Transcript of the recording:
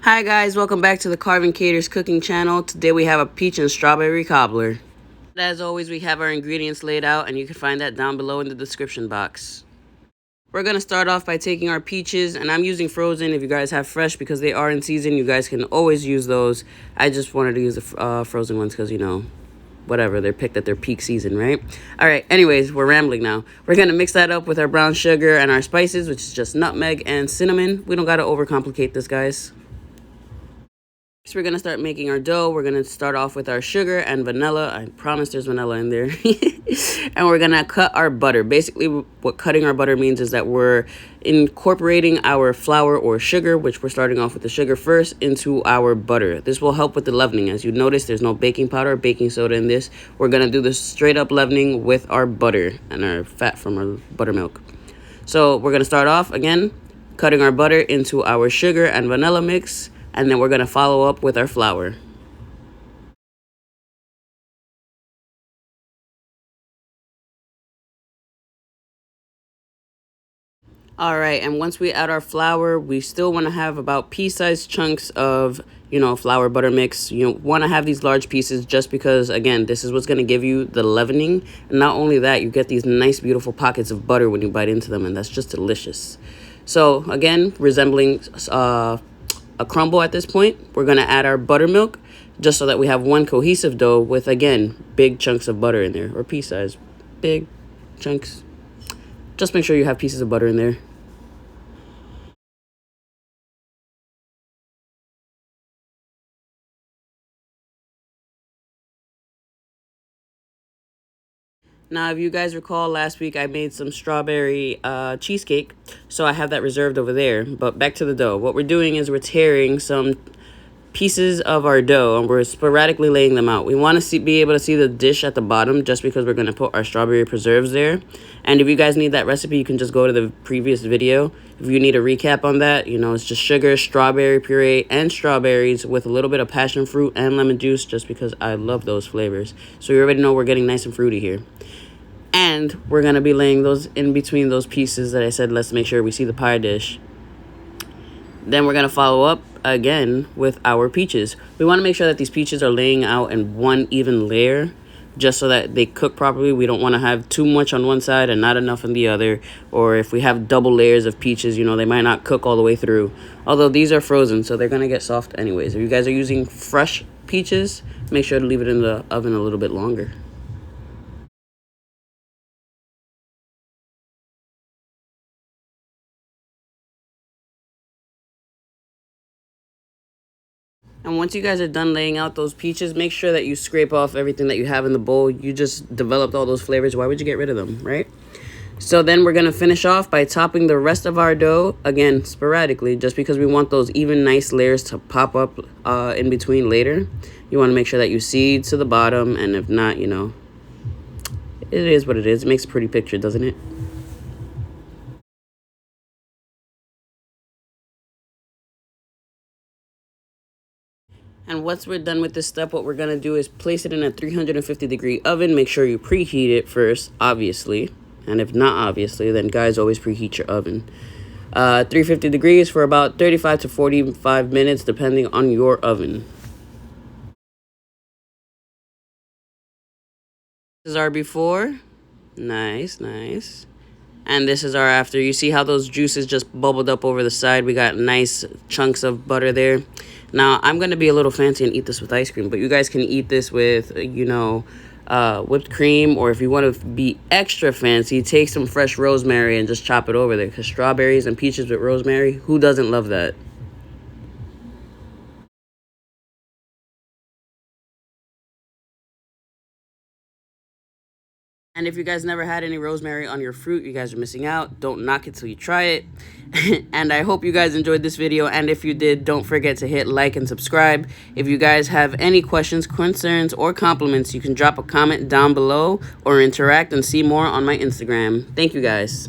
Hi guys, welcome back to the Karvin Katers Cooking Channel. Today we have a peach and strawberry cobbler. As always, we have our ingredients laid out and you can find that down below in the description box. We're going to start off by taking our peaches, and I'm using frozen. If you guys have fresh, because they are in season, you guys can always use those. I just wanted to use the frozen ones because, you know, whatever, they're picked at their peak season, right? All right, anyways, we're rambling now. We're going to mix that up with our brown sugar and our spices, which is just nutmeg and cinnamon. We don't got to overcomplicate this, guys. So we're going to start making our dough. We're going to start off with our sugar and vanilla. I promise there's vanilla in there. And we're going to cut our butter. Basically, what cutting our butter means is that we're incorporating our flour or sugar, which we're starting off with the sugar first, into our butter. This will help with the leavening. As you notice, there's no baking powder or baking soda in this. We're going to do this straight up leavening with our butter and our fat from our buttermilk. So we're going to start off, again, cutting our butter into our sugar and vanilla mix. And then we're going to follow up with our flour. All right, and once we add our flour, we still want to have about pea-sized chunks of, flour butter mix. You want to have these large pieces just because, again, this is what's going to give you the leavening. And not only that, you get these nice, beautiful pockets of butter when you bite into them, and that's just delicious. So, again, resembling a crumble at this point, we're going to add our buttermilk just so that we have one cohesive dough with, again, big chunks of butter in there, or pea size, big chunks. Just make sure you have pieces of butter in there. Now, if you guys recall, last week I made some strawberry cheesecake, so I have that reserved over there. But back to the dough. What we're doing is we're tearing some pieces of our dough and we're sporadically laying them out. We want to be able to see the dish at the bottom just because we're going to put our strawberry preserves there. And if you guys need that recipe, you can just go to the previous video. If you need a recap on that, it's just sugar, strawberry puree, and strawberries with a little bit of passion fruit and lemon juice just because I love those flavors. So you already know we're getting nice and fruity here. And we're going to be laying those in between those pieces that I said, let's make sure we see the pie dish. Then we're going to follow up again with our peaches. We want to make sure that these peaches are laying out in one even layer just so that they cook properly. We don't want to have too much on one side and not enough on the other. Or if we have double layers of peaches, they might not cook all the way through. Although these are frozen, so they're going to get soft anyways. If you guys are using fresh peaches, make sure to leave it in the oven a little bit longer. And once you guys are done laying out those peaches, make sure that you scrape off everything that you have in the bowl. You just developed all those flavors. Why would you get rid of them, right? So then we're going to finish off by topping the rest of our dough, again, sporadically, just because we want those even nice layers to pop up in between later. You want to make sure that you seed to the bottom, and if not, it is what it is. It makes a pretty picture, doesn't it? And once we're done with this step, what we're going to do is place it in a 350-degree oven. Make sure you preheat it first, obviously. And if not obviously, then guys, always preheat your oven. 350 degrees for about 35 to 45 minutes, depending on your oven. This is our before. Nice, nice. And this is our after. You see how those juices just bubbled up over the side? We got nice chunks of butter there. Now, I'm going to be a little fancy and eat this with ice cream, but you guys can eat this with, whipped cream, or if you want to be extra fancy, take some fresh rosemary and just chop it over there, because strawberries and peaches with rosemary, who doesn't love that? And if you guys never had any rosemary on your fruit, you guys are missing out. Don't knock it till you try it. And I hope you guys enjoyed this video. And if you did, don't forget to hit like and subscribe. If you guys have any questions, concerns, or compliments, you can drop a comment down below or interact and see more on my Instagram. Thank you guys.